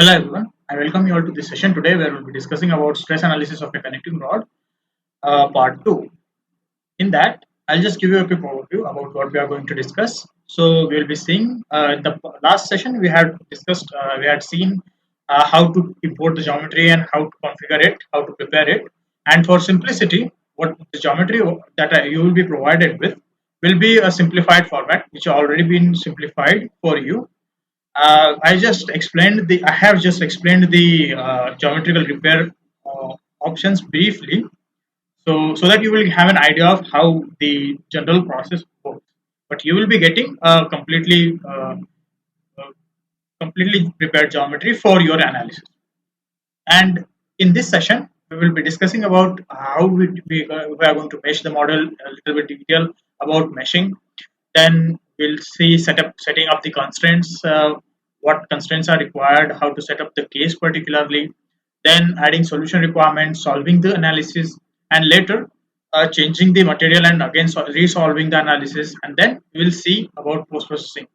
Hello everyone, I welcome you all to this session today where we'll be discussing about stress analysis of a connecting rod, part 2. In that, I'll just give you a quick overview about what we are going to discuss. So we'll be seeing in the last session we had seen how to import the geometry and how to configure it, how to prepare it. And for simplicity, what the geometry that you will be provided with will be a simplified format which already been simplified for you. I have just explained the geometrical repair options briefly, so that you will have an idea of how the general process works. But you will be getting a completely prepared geometry for your analysis. And in this session, we will be discussing about how we are going to mesh the model, a little bit detail about meshing. Then we'll see setting up the constraints, what constraints are required, how to set up the case particularly, then adding solution requirements, solving the analysis, and later changing the material and again resolving the analysis. And then we'll see about post processing,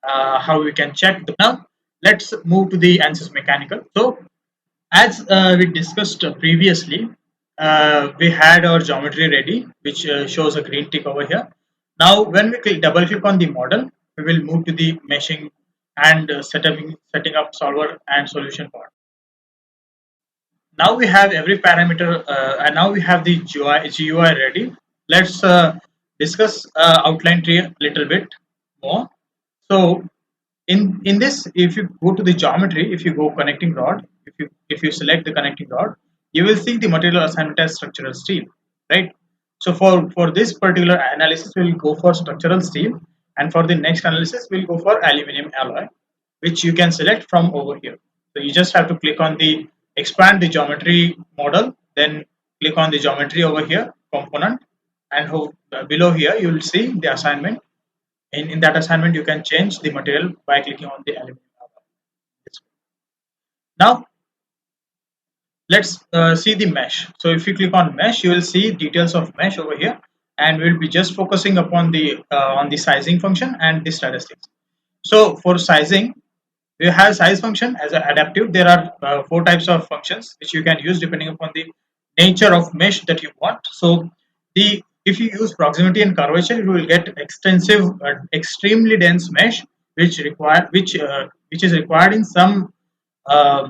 how we can check. Now let's move to the ANSYS mechanical. So as we discussed previously, we had our geometry ready, which shows a green tick over here. Now, when we double click on the model, we will move to the meshing and setting up solver and solution part. Now we have every parameter, and now we have the GUI ready. Let's discuss outline tree a little bit more. So in this, if you go to the geometry, if you go connecting rod, if you select the connecting rod, you will see the material assignment as structural steel, right? So for this particular analysis we'll go for structural steel, and for the next analysis we'll go for aluminum alloy, which you can select from over here. So you just have to click on the expand the geometry model, then click on the geometry over here component, and below here you will see the assignment. In that assignment you can change the material by clicking on the aluminum alloy. Now let's see the mesh. So if you click on mesh, you will see details of mesh over here, and we'll be just focusing upon the on the sizing function and the statistics. So for sizing, we have size function as an adaptive. There are four types of functions which you can use depending upon the nature of mesh that you want. So the if you use proximity and curvature, you will get extensive, extremely dense mesh, which is required in uh,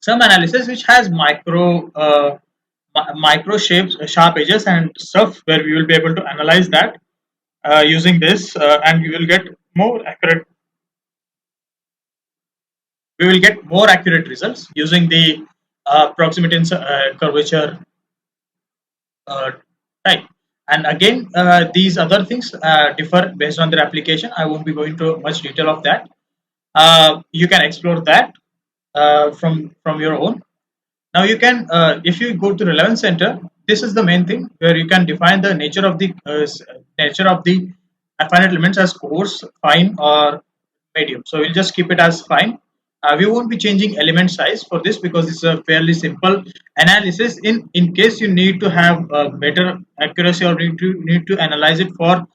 some analysis which has micro shapes, sharp edges and stuff, where we will be able to analyze that using this, and we will get more accurate results using the proximity and curvature type. And again, these other things differ based on their application. I won't be going to much detail of that. You can explore that from your own. Now you can, if you go to relevance center, this is the main thing where you can define the nature of the finite elements as coarse, fine, or medium. So we'll just keep it as fine. We won't be changing element size for this because it's a fairly simple analysis. In case you need to have better accuracy, or need to analyze it for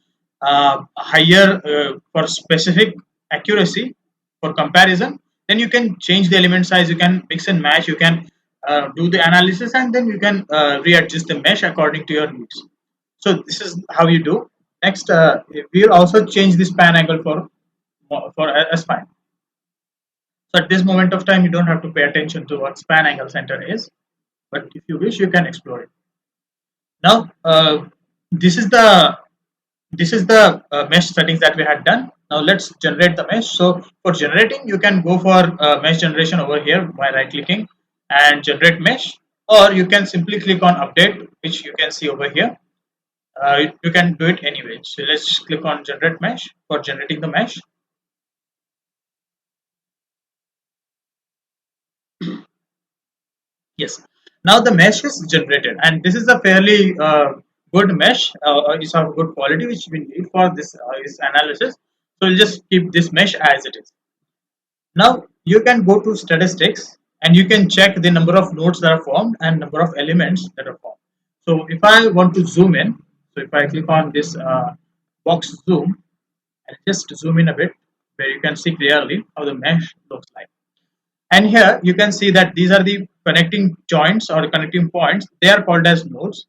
higher for specific accuracy for comparison, then you can change the element size. You can mix and match. You can do the analysis, and then you can readjust the mesh according to your needs. So this is how you do. Next, we will also change the span angle for a span. So at this moment of time, you don't have to pay attention to what span angle center is, but if you wish, you can explore it. Now, this is the mesh settings that we had done. Now let's generate the mesh. So for generating, you can go for mesh generation over here by right clicking and generate mesh, or you can simply click on update, which you can see over here. You can do it anyway. So let's click on generate mesh for generating the mesh. Yes. Now the mesh is generated, and this is a fairly good mesh. It's of good quality, which we need for this analysis. So we'll just keep this mesh as it is. Now you can go to statistics, and you can check the number of nodes that are formed and number of elements that are formed. So if I want to zoom in, so if I click on this box zoom, and just zoom in a bit, where you can see clearly how the mesh looks like. And here you can see that these are the connecting joints or connecting points. They are called as nodes,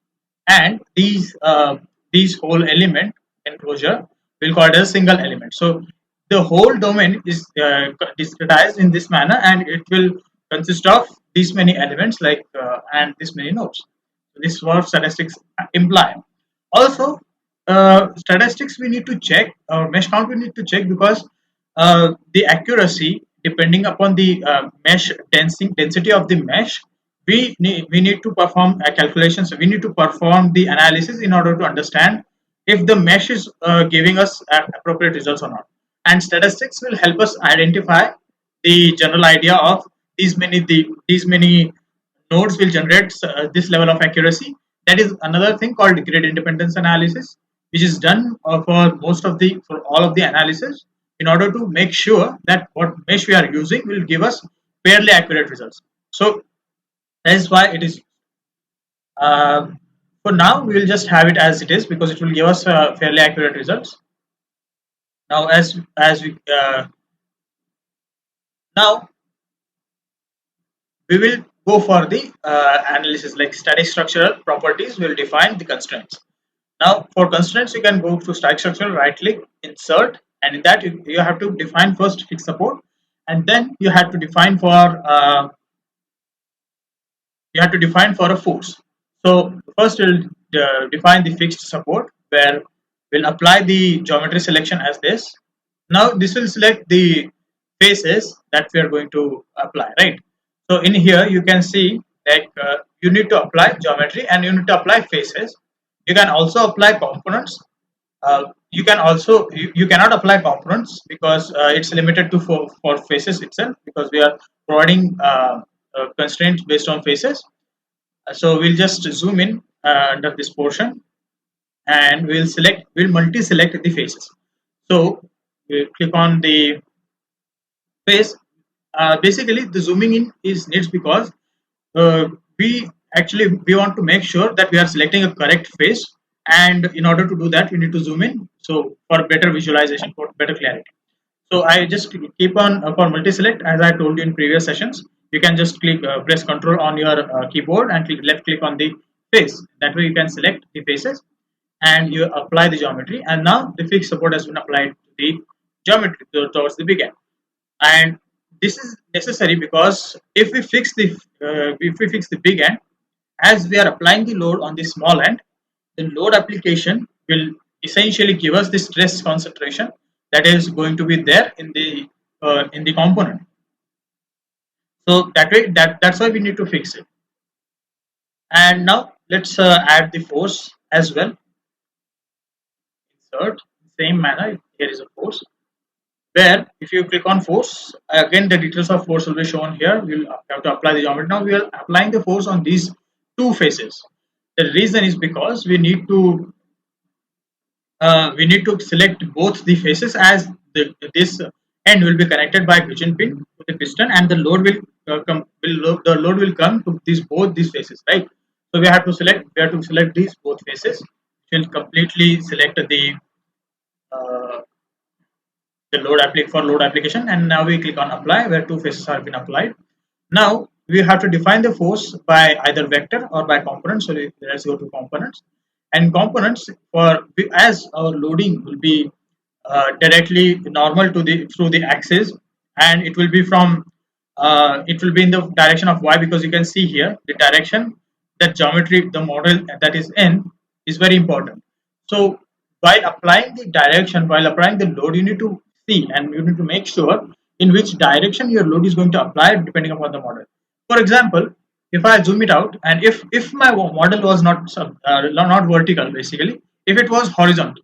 and these whole element enclosure will called as single element. So the whole domain is discretized in this manner, and it will consist of these many elements like and this many nodes. So this is what statistics imply. Also, statistics we need to check, or mesh count we need to check, because the accuracy depending upon the mesh density of the mesh, we need to perform a calculation. So we need to perform the analysis in order to understand if the mesh is giving us appropriate results or not. And statistics will help us identify the general idea of these many nodes will generate this level of accuracy. That is another thing called gradient dependence analysis, which is done for all of the analysis in order to make sure that what mesh we are using will give us fairly accurate results. So that is why it is. Uh, for now, we will just have it as it is because it will give us fairly accurate results. Now, as we now we will go for the analysis like static structural properties will define the constraints. Now for constraints you can go to static structural, right click, insert, and in that you have to define first fixed support, and then you have to define for a force. So first we'll define the fixed support where we'll apply the geometry selection as this. Now this will select the faces that we are going to apply, right? So in here you can see that you need to apply geometry and you need to apply faces. You can also apply components. You cannot apply components because it's limited to for faces itself, because we are providing constraints based on faces. So we'll just zoom in under this portion, and we'll multi-select the faces. So we'll click on the face. Basically the zooming in is needs because uh, we want to make sure that we are selecting a correct face, and in order to do that we need to zoom in, so for better visualization, for better clarity. So I just keep on for multi-select, as I told you in previous sessions. You can just press Control on your keyboard and left click on the face. That way you can select the faces and you apply the geometry. And now the fixed support has been applied to the geometry towards the big end. And this is necessary because if we fix the big end, as we are applying the load on the small end, the load application will essentially give us the stress concentration that is going to be there in the component. So that's why we need to fix it. And now let's add the force as well. Insert, same manner. Here is a force, where if you click on force, again the details of force will be shown here. We'll have to apply the geometry. Now we are applying the force on these two faces. The reason is because we need to select both the faces, as this end will be connected by pigeon pin to the piston, and the load the load will come to both these faces, right? So we have to select these both faces. We'll completely select uh, the load application, and now we click on apply, where two faces have been applied. Now we have to define the force by either vector or by components. So let's go to components. And components, for as our loading will be directly normal to the through the axis, and it will be in the direction of y, because you can see here the direction that geometry the model that is in is very important. So while applying the load, you need to see and you need to make sure in which direction your load is going to apply depending upon the model. For example, if I zoom it out, and if my model was not vertical, basically if it was horizontal,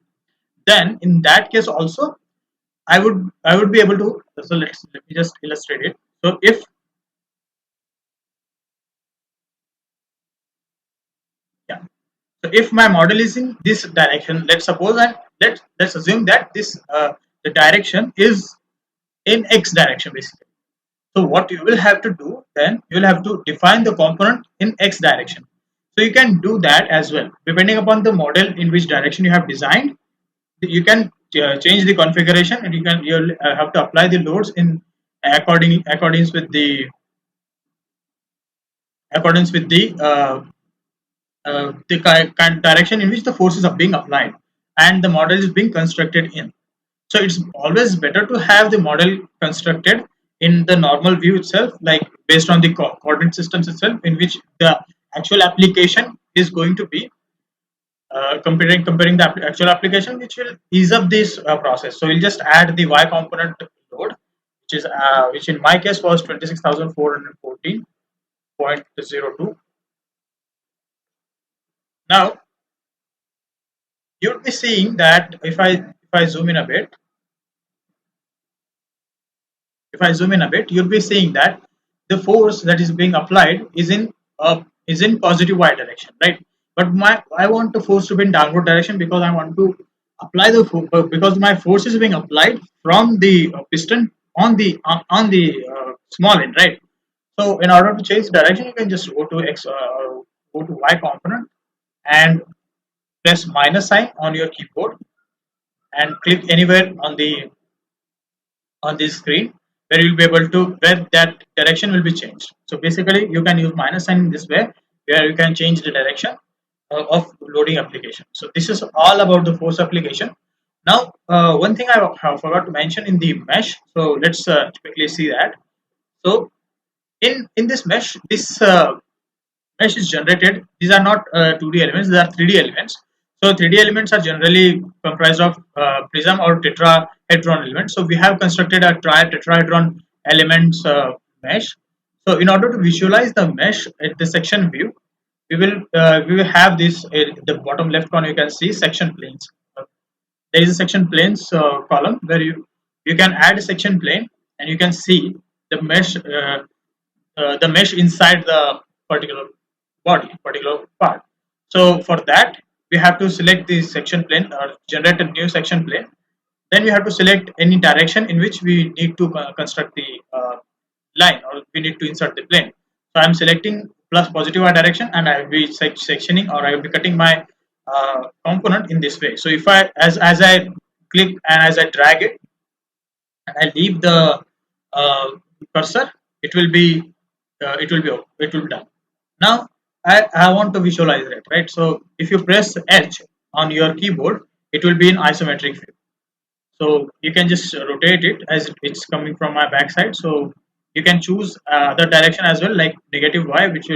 then in that case also I would be able to. So let me just illustrate it. So if yeah, so if my model is in this direction, let's suppose, and let's assume that this the direction is in x direction basically. So what you will have to do then, you will have to define the component in x direction. So you can do that as well, depending upon the model in which direction you have designed. You can change the configuration, and you'll have to apply the loads in accordance with the accordance with the kind direction in which the forces are being applied and the model is being constructed in. So it's always better to have the model constructed in the normal view itself, like based on the coordinate systems itself, in which the actual application is going to be comparing the actual application, which will ease up this process. So we'll just add the y component load, which in my case was 26,414.02. Now you'll be seeing that if I zoom in a bit, you'll be seeing that the force that is being applied is in positive y direction, right? But I want the force to be in downward direction because I want to apply because my force is being applied from the piston on the small end, right? So in order to change direction, you can just go to go to y component and press minus sign on your keyboard and click anywhere on this screen where you'll be able to where that direction will be changed. So basically you can use minus sign in this way where you can change the direction of loading application. So this is all about the force application. Now one thing I have forgot to mention in the mesh, so let's quickly see that. So in this mesh is generated. These are not 2D elements, these are 3D elements. So 3D elements are generally comprised of prism or tetrahedron elements. So we have constructed a tetrahedron elements mesh. So in order to visualize the mesh at the section view, we will have this the bottom left corner. You can see section planes. There is a section planes column where you can add a section plane and you can see the mesh inside the particular particular part. So for that, we have to select the section plane or generate a new section plane. Then we have to select any direction in which we need to construct the line or we need to insert the plane. So I'm selecting plus positive y direction and I will be sectioning or I will be cutting my component in this way. So if I as I click and as I drag it and I leave the uh, cursor, it will be it will be done. Now I want to visualize it, right? So if you press H on your keyboard, it will be in isometric view. So you can just rotate it as it's coming from my backside. So you can choose the direction as well, like negative Y, which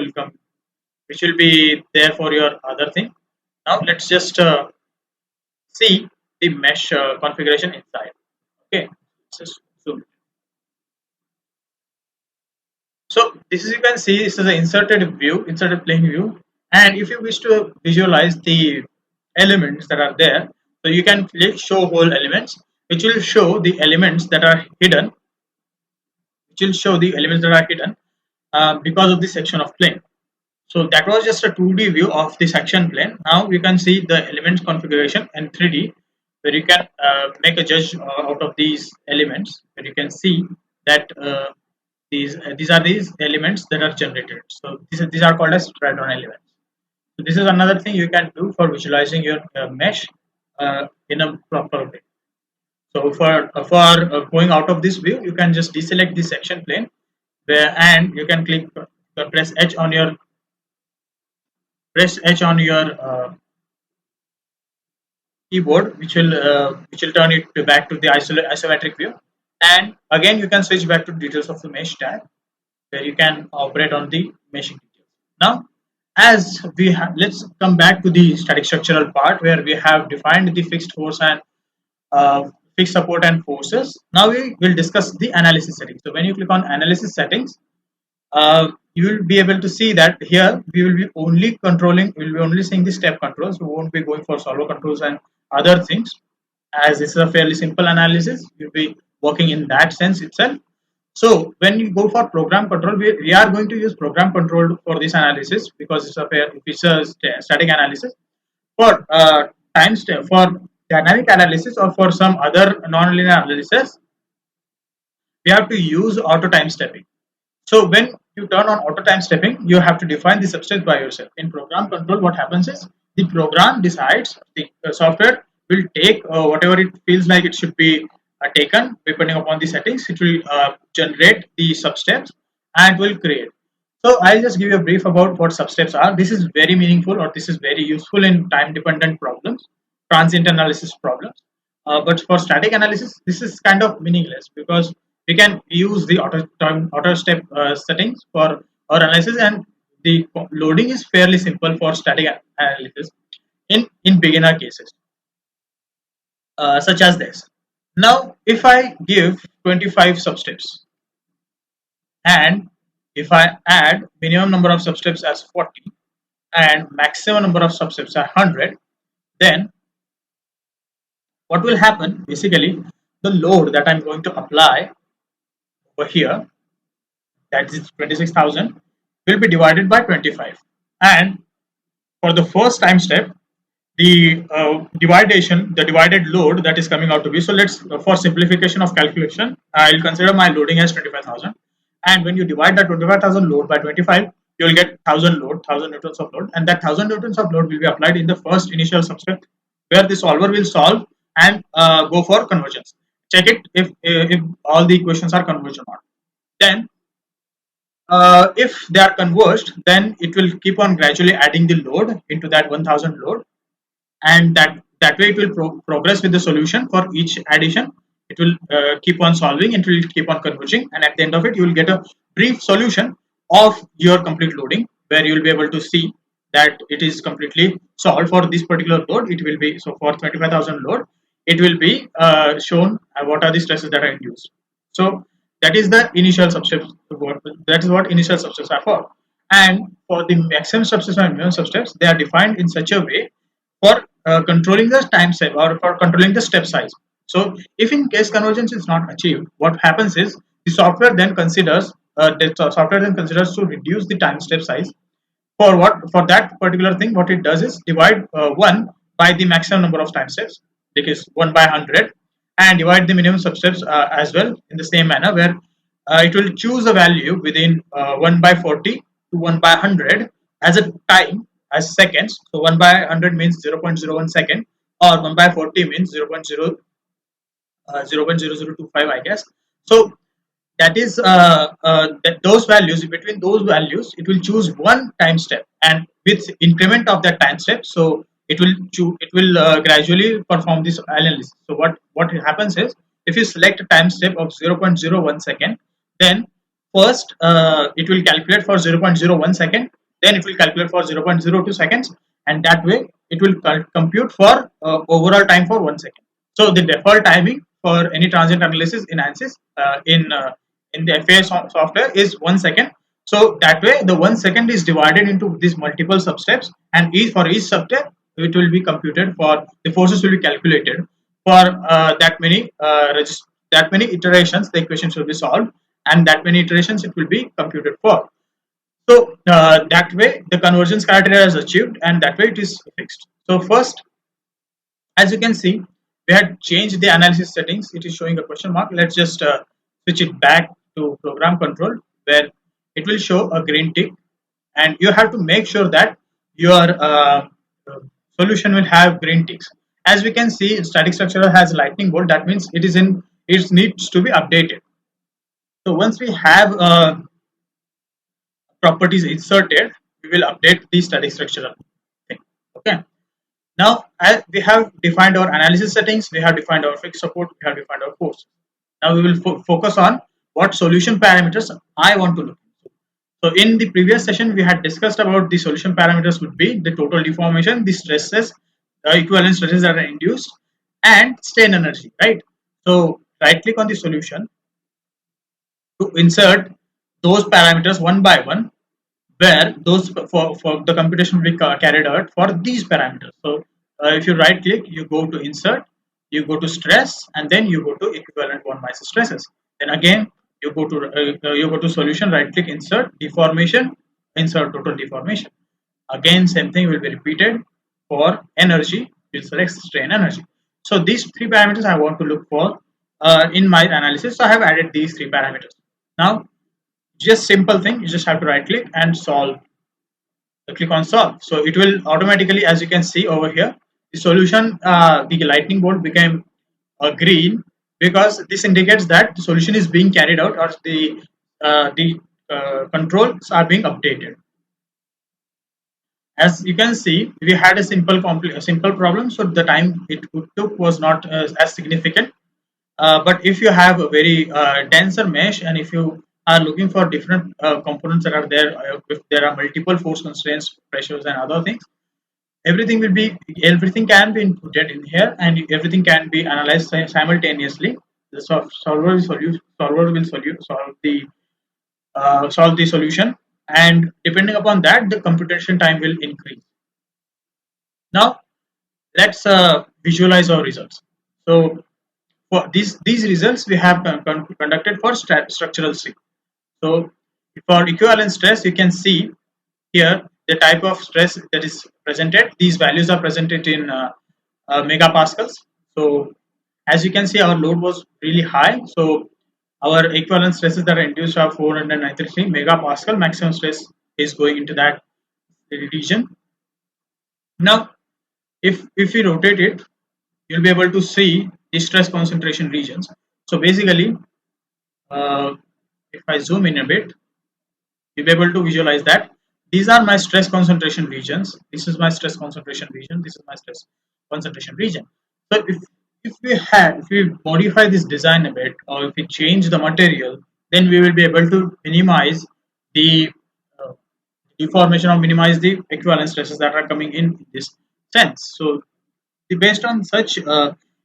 will be there for your other thing. Now let's just see the mesh configuration inside. Okay, just zoom. So this is, you can see this is an inserted plane view. And if you wish to visualize the elements that are there, so you can click show whole elements, which will show the elements that are hidden, because of the section of plane. So that was just a 2D view of the section plane. Now you can see the elements configuration in 3D, where you can make a judge out of these elements, where you can see that these are these elements that are generated. So these are called as tetrahedron elements. So this is another thing you can do for visualizing your mesh in a proper way. So for going out of this view, you can just deselect the section plane, and you can click press H on your keyboard, which will turn it back to the isometric view. And again, you can switch back to details of the mesh tab, where you can operate on the meshing details. Now, as we have, let's come back to the static structural part where we have defined the fixed force and fixed support and forces. Now we will discuss the analysis settings. So when you click on analysis settings, you will be able to see that here we will be only seeing the step controls. We won't be going for solver controls and other things, as this is a fairly simple analysis. You'll be working in that sense itself. So when you go for program control, we are going to use program control for this analysis because it's a static analysis. For for dynamic analysis or for some other nonlinear analysis, we have to use auto time stepping. So when you turn on auto time stepping, you have to define the substance by yourself. In program control, what happens is the program decides, the software will take whatever it feels like it should be are taken depending upon the settings. It will generate the substeps and will create. So I'll just give you a brief about what substeps are. This is very meaningful, or this is very useful in time dependent problems, transient analysis problems. But for static analysis, this is kind of meaningless because we can use the auto step settings for our analysis, and the loading is fairly simple for static analysis in beginner cases, such as this. Now, if I give 25 substeps and if I add minimum number of substeps as 40 and maximum number of substeps are 100, then what will happen basically, the load that I'm going to apply over here, that is 26,000, will be divided by 25. And for the first time step, the the divided load that is coming out to be, so let's, for simplification of calculation, I'll consider my loading as 25,000, and when you divide that 25,000 load by 25, you will get 1000 newtons of load, and that 1000 newtons of load will be applied in the first initial substep where the solver will solve and go for convergence. Check it if all the equations are converged or not. Then if they are converged, then it will keep on gradually adding the load into that 1000 load, and that way it will progress with the solution. For each addition, it will keep on solving, it will keep on converging, and at the end of it you will get a brief solution of your complete loading, where you will be able to see that it is completely solved for this particular load. It will be, so for 25,000 load, it will be shown what are the stresses that are induced. So that is the initial substeps. That is what initial substeps are for. And for the maximum substeps and minimum substeps, they are defined in such a way for controlling the time step or for controlling the step size. So if in case convergence is not achieved, what happens is the software then considers to reduce the time step size. For that particular thing, what it does is divide 1 by the maximum number of time steps, because 1 by 100, and divide the minimum substeps as well in the same manner, where it will choose a value within 1 by 40 to 1 by 100 as a time, as seconds. So 1 by 100 means 0.01 second, or 1 by 40 means 0.0025, I guess. So that is those values, between those values it will choose one time step, and with increment of that time step, so it will gradually perform this analysis. So what happens is, if you select a time step of 0.01 second, then first it will calculate for 0.01 second, then it will calculate for 0.02 seconds, and that way it will compute for overall time for 1 second. So the default timing for any transient analysis in ANSYS in the FAI software is 1 second. So that way the 1 second is divided into these multiple substeps, and for each substep it will be computed, for the forces will be calculated for that many iterations the equation should be solved, and that many iterations it will be computed for. So that way the convergence criteria is achieved, and that way it is fixed. So first, as you can see, we had changed the analysis settings. It is showing a question mark. Let's just switch it back to program control, where it will show a green tick, and you have to make sure that your solution will have green ticks. As we can see, static structure has lightning bolt. That means it needs to be updated. So once we have properties inserted, we will update the static structural thing. Okay. Now, as we have defined our analysis settings, we have defined our fixed support, we have defined our force. Now we will focus on what solution parameters I want to look into. So in the previous session, we had discussed about the solution parameters would be the total deformation, the stresses, the equivalent stresses that are induced, and strain energy, right? So right click on the solution to insert those parameters one by one, where those for the computation will be carried out for these parameters. So if you right click, you go to insert, you go to stress, and then you go to equivalent von Mises stresses. Then again you go to solution, right click, insert deformation, insert total deformation. Again same thing will be repeated. For energy, you select strain energy. So these three parameters I want to look for in my analysis. So I have added these three parameters. Now just simple thing, you just have to right click and solve. So click on solve. So it will automatically, as you can see over here, the solution, the lightning bolt became green because this indicates that the solution is being carried out, or the controls are being updated. As you can see, we had a simple problem, so the time it took was not as significant. But if you have a very denser mesh, and if you are looking for different components that are there, if there are multiple force constraints, pressures, and other things, everything can be inputted in here, and everything can be analyzed simultaneously. The solver will solve the solution, and depending upon that, the computation time will increase. Now let's visualize our results. So for these results we have conducted for structural steel. So for equivalent stress, you can see here the type of stress that is presented. These values are presented in megapascals. So as you can see, our load was really high. So our equivalent stresses that are induced are 493 megapascal. Maximum stress is going into that region. Now, if we rotate it, you'll be able to see the stress concentration regions. So basically, uh, if I zoom in a bit, you'll be able to visualize that these are my stress concentration regions. This is my stress concentration region. This is my stress concentration region. So if we modify this design a bit, or if we change the material, then we will be able to minimize the uh, deformation, or minimize the equivalent stresses that are coming in this sense. So based on such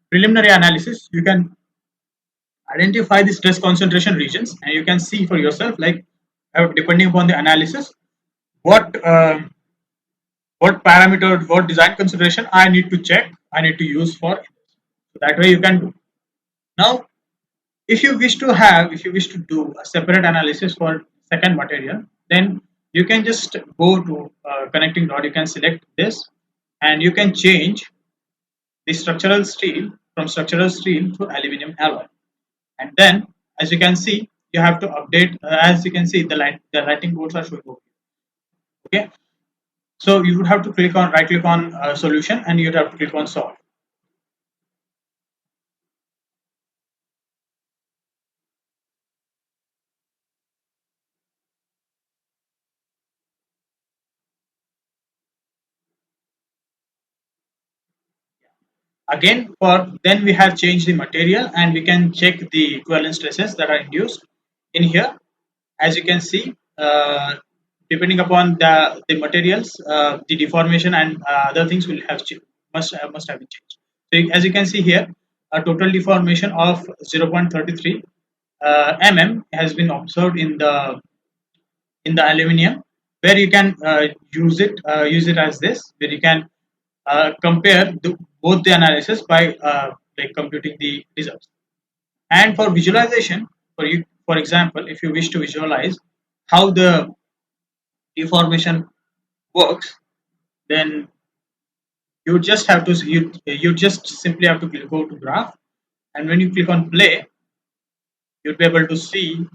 preliminary analysis, you can identify the stress concentration regions, and you can see for yourself, like depending upon the analysis, what parameter, what design consideration I need to check, I need to use for it. So that way you can do. Now if you wish to do a separate analysis for second material, then you can just go to connecting rod. You can select this, and you can change the structural steel from structural steel to aluminum alloy. And then, as you can see, you have to update. As you can see, the lighting boards are showing over here. Okay, so you would have to right click on solution, and you'd have to click on solve. Again, for then we have changed the material, and we can check the equivalent stresses that are induced in here. As you can see, depending upon the materials, the deformation and other things will have must have been changed. So as you can see here, a total deformation of 0.33 mm has been observed in the aluminium, where you can use it as this, where you can compare both the analysis by like computing the results. And for visualization, for example, if you wish to visualize how the deformation works, then you just simply have to go to graph, and when you click on play, you'll be able to see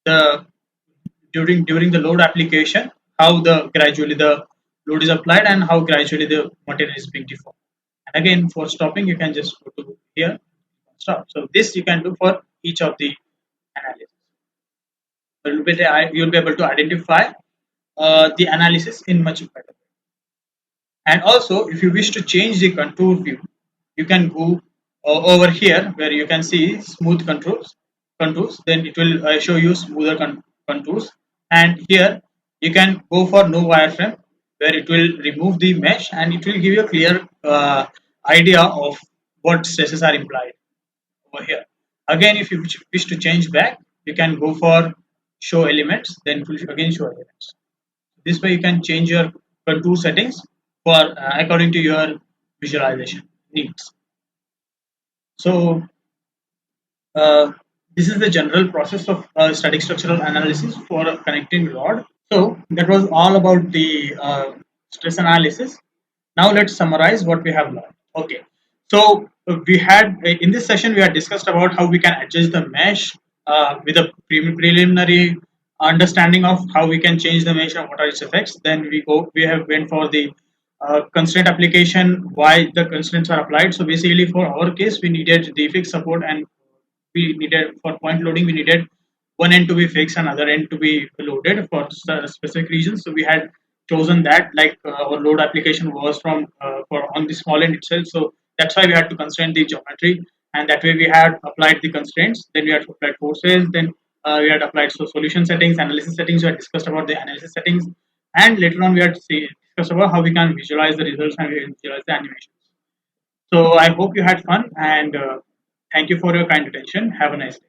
the during the load application, how the gradually the load is applied, and how gradually the material is being deformed. And again, for stopping, you can just go to here, stop. So this you can do for each of the analysis. You'll be able to identify the analysis in much better. And also, if you wish to change the contour view, you can go over here, where you can see smooth contours. Then it will show you smoother contours. And here you can go for no wireframe, where it will remove the mesh, and it will give you a clear idea of what stresses are implied over here. Again, if you wish to change back, you can go for show elements, then it will again show elements. This way you can change your contour settings for according to your visualization needs. So uh, this is the general process of static structural analysis for a connecting rod. So that was all about the stress analysis. Now let's summarize what we have learned. Okay, so we had in this session we had discussed about how we can adjust the mesh with a preliminary understanding of how we can change the mesh and what are its effects. Then we have went for the constraint application, why the constraints are applied. So basically, for our case, we needed the fixed support and we needed for point loading, we needed one end to be fixed and other end to be loaded for specific regions. So we had chosen that, like our load application was from for on the small end itself. So that's why we had to constrain the geometry, and that way we had applied the constraints. Then we had applied forces. Then we had applied solution settings, analysis settings. We had discussed about the analysis settings, and later on we had discussed about how we can visualize the results and we can visualize the animations. So I hope you had fun, and thank you for your kind attention. Have a nice day.